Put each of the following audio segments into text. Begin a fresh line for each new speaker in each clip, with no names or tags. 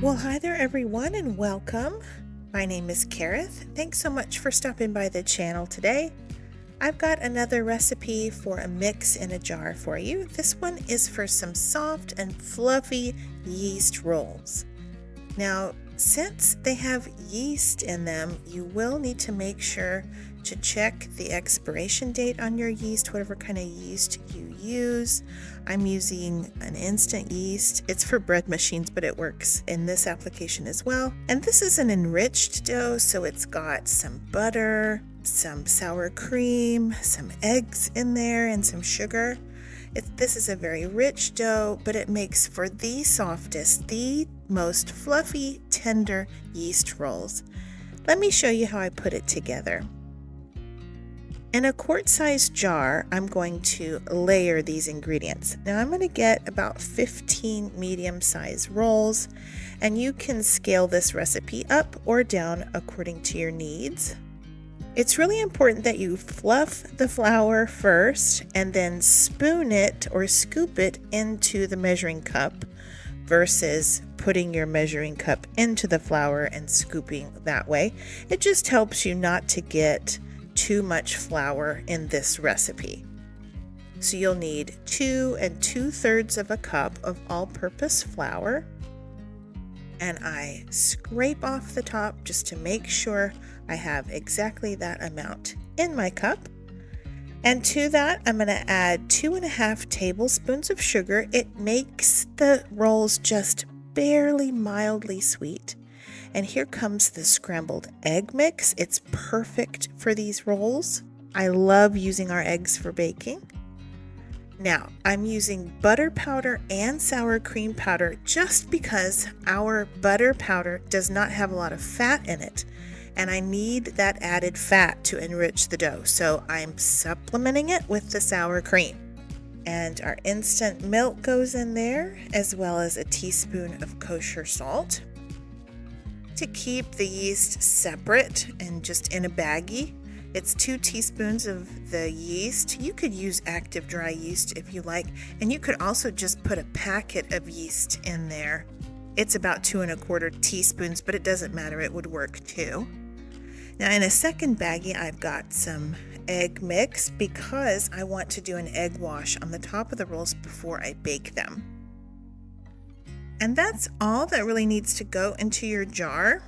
Well, hi there everyone and welcome. My name is Kareth. Thanks so much for stopping by the channel today. I've got another recipe for a mix in a jar for you. This one is for some soft and fluffy yeast rolls. Now, since they have yeast in them, you will need to make sure to check the expiration date on your yeast, whatever kind of yeast you use. I'm using an instant yeast. It's for bread machines, but it works in this application as well. And this is an enriched dough, so it's got some butter, some sour cream, some eggs in there, and some sugar. This is a very rich dough, but it makes for the softest, the most fluffy, tender yeast rolls. Let me show you how I put it together. In a quart-sized jar, I'm going to layer these ingredients. Now I'm going to get about 15 medium-sized rolls, and you can scale this recipe up or down according to your needs. It's really important that you fluff the flour first and then spoon it or scoop it into the measuring cup versus putting your measuring cup into the flour and scooping that way. It just helps you not to get too much flour in this recipe. So you'll need 2 2/3 of a cup of all-purpose flour, and I scrape off the top just to make sure I have exactly that amount in my cup. And to that, I'm going to add 2.5 tablespoons of sugar. It makes the rolls just barely mildly sweet. And here comes the scrambled egg mix. It's perfect for these rolls. I love using our eggs for baking. Now, I'm using butter powder and sour cream powder just because our butter powder does not have a lot of fat in it, and I need that added fat to enrich the dough, so I'm supplementing it with the sour cream. And our instant milk goes in there, as well as a teaspoon of kosher salt. To keep the yeast separate and just in a baggie, it's 2 teaspoons of the yeast. You could use active dry yeast if you like, and you could also just put a packet of yeast in there. It's about 2 1/4 teaspoons, but it doesn't matter, it would work too. Now in a second baggie, I've got some egg mix because I want to do an egg wash on the top of the rolls before I bake them. And that's all that really needs to go into your jar.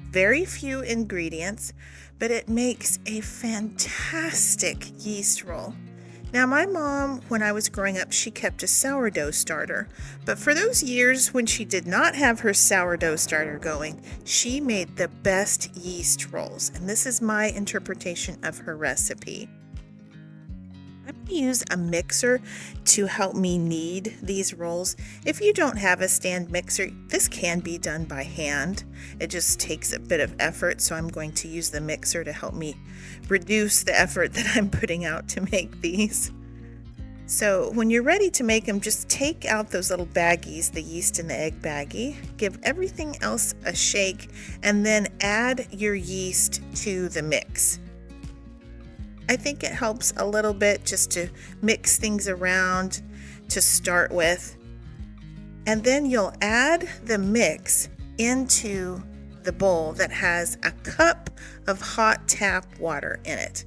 Very few ingredients, but it makes a fantastic yeast roll. Now my mom, when I was growing up, she kept a sourdough starter, but for those years when she did not have her sourdough starter going, she made the best yeast rolls, and this is my interpretation of her recipe. I'm going to use a mixer to help me knead these rolls. If you don't have a stand mixer, this can be done by hand. It just takes a bit of effort, so I'm going to use the mixer to help me reduce the effort that I'm putting out to make these. So when you're ready to make them, just take out those little baggies, the yeast and the egg baggie, give everything else a shake, and then add your yeast to the mix. I think it helps a little bit just to mix things around to start with. And then you'll add the mix into the bowl that has a cup of hot tap water in it.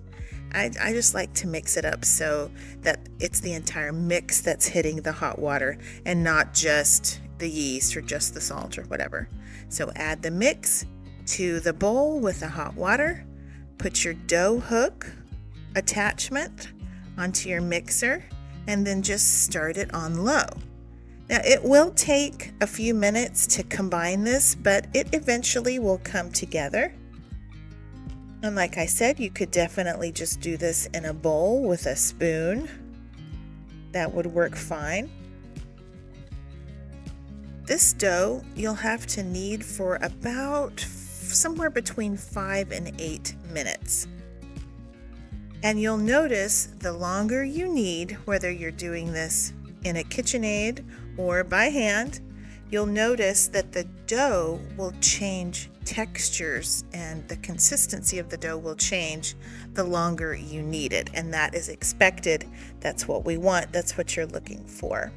I just like to mix it up so that it's the entire mix that's hitting the hot water and not just the yeast or just the salt or whatever. So add the mix to the bowl with the hot water. Put your dough hook attachment onto your mixer and then just start it on low. Now it will take a few minutes to combine this, but it eventually will come together. And like I said, you could definitely just do this in a bowl with a spoon. That would work fine. This dough you'll have to knead for about somewhere between 5 and 8 minutes. And you'll notice the longer you knead, whether you're doing this in a KitchenAid or by hand, you'll notice that the dough will change textures and the consistency of the dough will change the longer you knead it. And that is expected. That's what we want. That's what you're looking for.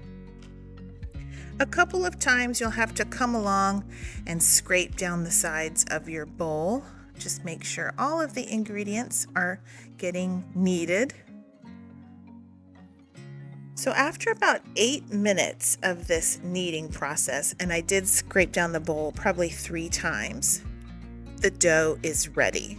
A couple of times you'll have to come along and scrape down the sides of your bowl. Just make sure all of the ingredients are getting kneaded. So after about 8 minutes of this kneading process, and I did scrape down the bowl probably 3 times, the dough is ready.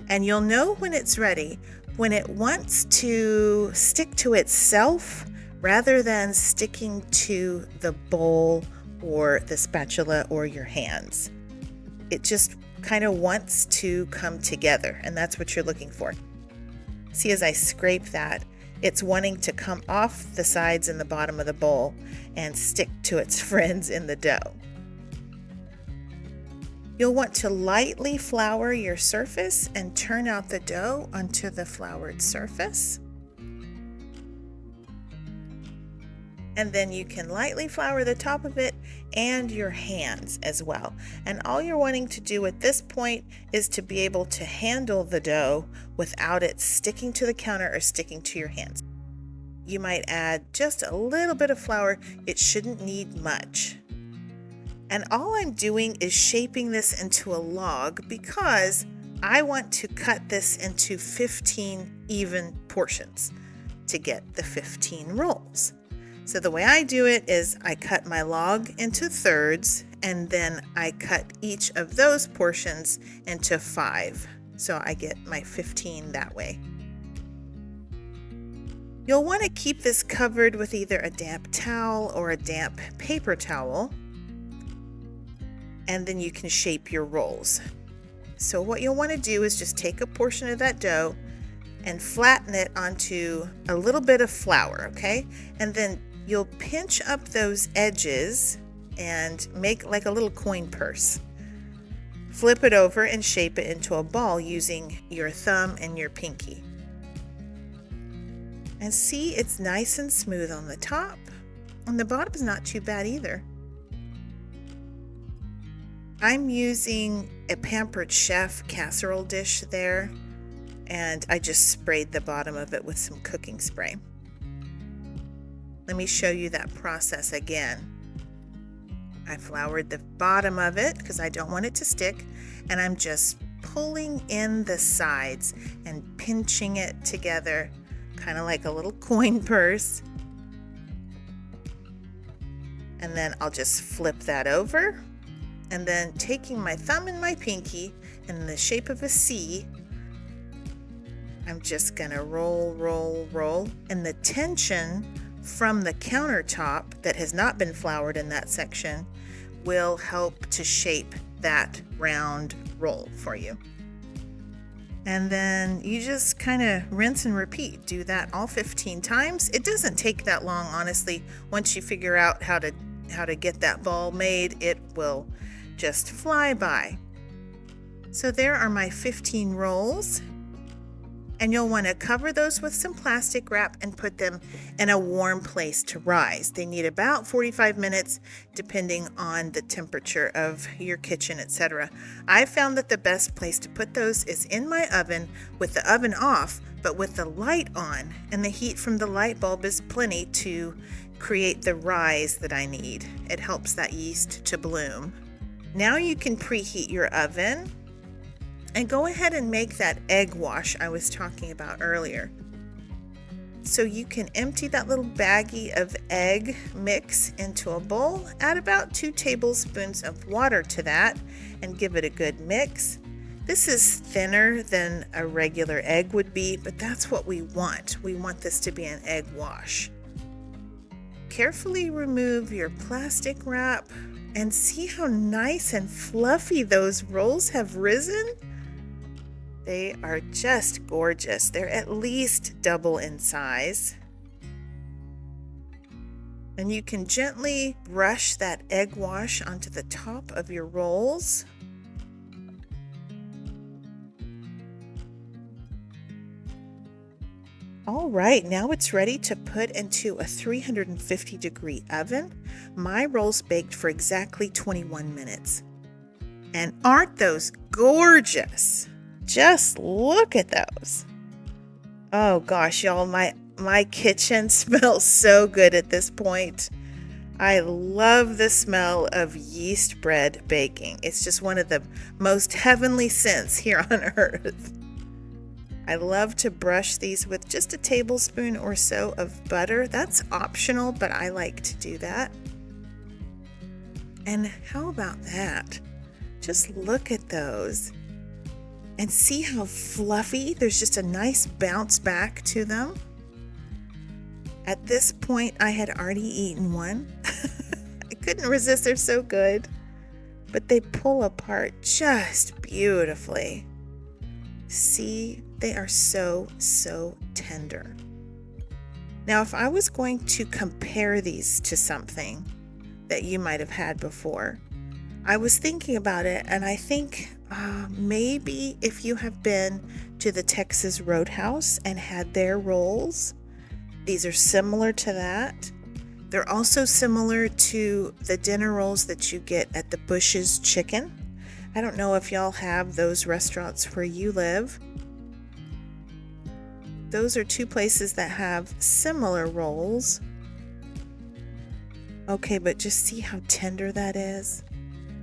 And you'll know when it's ready when it wants to stick to itself rather than sticking to the bowl or the spatula or your hands. It just kind of wants to come together, and that's what you're looking for. See, as I scrape that, it's wanting to come off the sides and the bottom of the bowl and stick to its friends in the dough. You'll want to lightly flour your surface and turn out the dough onto the floured surface. And then you can lightly flour the top of it and your hands as well. And all you're wanting to do at this point is to be able to handle the dough without it sticking to the counter or sticking to your hands. You might add just a little bit of flour. It shouldn't need much. And all I'm doing is shaping this into a log because I want to cut this into 15 even portions to get the 15 rolls. So the way I do it is I cut my log into thirds, and then I cut each of those portions into 5. So I get my 15 that way. You'll want to keep this covered with either a damp towel or a damp paper towel, and then you can shape your rolls. So what you'll want to do is just take a portion of that dough and flatten it onto a little bit of flour, okay? And then you'll pinch up those edges and make like a little coin purse. Flip it over and shape it into a ball using your thumb and your pinky. And see, it's nice and smooth on the top, and the bottom is not too bad either. I'm using a Pampered Chef casserole dish there, and I just sprayed the bottom of it with some cooking spray. Let me show you that process again. I floured the bottom of it because I don't want it to stick, and I'm just pulling in the sides and pinching it together, kind of like a little coin purse. And then I'll just flip that over, and then taking my thumb and my pinky in the shape of a C, I'm just gonna roll, roll, roll, and the tension from the countertop that has not been floured in that section will help to shape that round roll for you. And then you just kind of rinse and repeat. Do that all 15 times. It doesn't take that long, honestly. Once you figure out how to get that ball made, it will just fly by. So there are my 15 rolls. And you'll want to cover those with some plastic wrap and put them in a warm place to rise. They need about 45 minutes depending on the temperature of your kitchen, etc. I found that the best place to put those is in my oven with the oven off, but with the light on, and the heat from the light bulb is plenty to create the rise that I need. It helps that yeast to bloom. Now you can preheat your oven and go ahead and make that egg wash I was talking about earlier. So you can empty that little baggie of egg mix into a bowl, add about 2 tablespoons of water to that, and give it a good mix. This is thinner than a regular egg would be, but that's what we want. We want this to be an egg wash. Carefully remove your plastic wrap and see how nice and fluffy those rolls have risen. They are just gorgeous. They're at least double in size. And you can gently brush that egg wash onto the top of your rolls. All right, now it's ready to put into a 350-degree oven. My rolls baked for exactly 21 minutes. And aren't those gorgeous? Just look at those. Oh gosh, y'all, my kitchen smells so good at this point. I love the smell of yeast bread baking. It's just one of the most heavenly scents here on earth. I love to brush these with just a tablespoon or so of butter. That's optional, but I like to do that. And how about that? Just look at those and see how fluffy. There's just a nice bounce back to them. At this point, I had already eaten one. I couldn't resist, they're so good. But they pull apart just beautifully. See, they are so tender. Now, if I was going to compare these to something that you might have had before, I was thinking about it, and I think maybe if you have been to the Texas Roadhouse and had their rolls, these are similar to that. They're also similar to the dinner rolls that you get at the Bush's Chicken. I don't know if y'all have those restaurants where you live. Those are two places that have similar rolls. Okay, but just see how tender that is.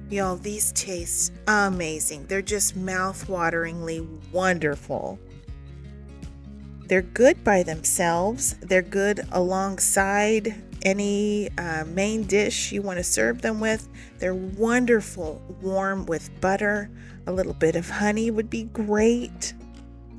Y'all, these taste amazing. They're just mouth-wateringly wonderful. They're good by themselves. They're good alongside any main dish you want to serve them with. They're wonderful warm with butter. A little bit of honey would be great.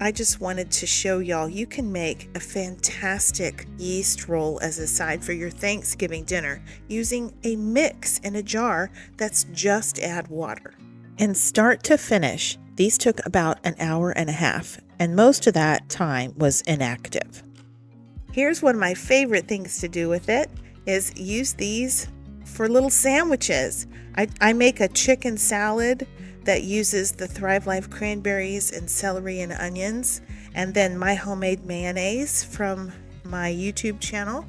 I just wanted to show y'all you can make a fantastic yeast roll as a side for your Thanksgiving dinner using a mix in a jar that's just add water. And start to finish, these took about an hour and a half, and most of that time was inactive. Here's one of my favorite things to do with it is use these for little sandwiches. I make a chicken salad that uses the Thrive Life cranberries and celery and onions, and then my homemade mayonnaise from my YouTube channel.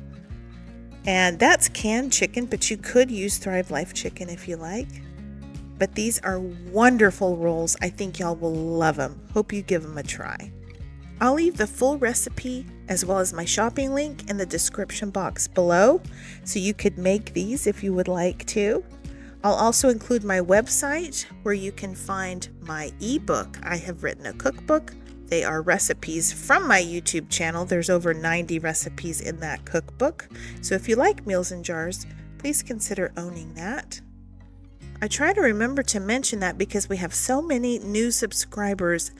And that's canned chicken, but you could use Thrive Life chicken if you like. But these are wonderful rolls. I think y'all will love them. Hope you give them a try. I'll leave the full recipe as well as my shopping link in the description box below, so you could make these if you would like to. I'll also include my website where you can find my ebook. I have written a cookbook. They are recipes from my YouTube channel. There's over 90 recipes in that cookbook. So if you like meals in jars, please consider owning that. I try to remember to mention that because we have so many new subscribers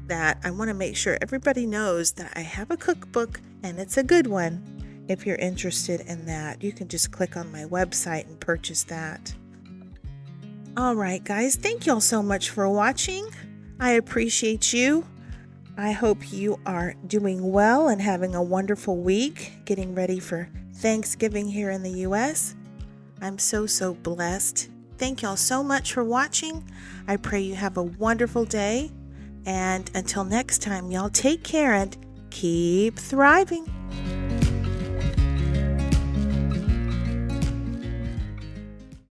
that I want to make sure everybody knows that I have a cookbook and it's a good one. If you're interested in that, you can just click on my website and purchase that. All right, guys, thank y'all so much for watching. I appreciate you. I hope you are doing well and having a wonderful week, getting ready for Thanksgiving here in the U.S. I'm so blessed. Thank y'all so much for watching. I pray you have a wonderful day. And until next time, y'all take care and keep thriving.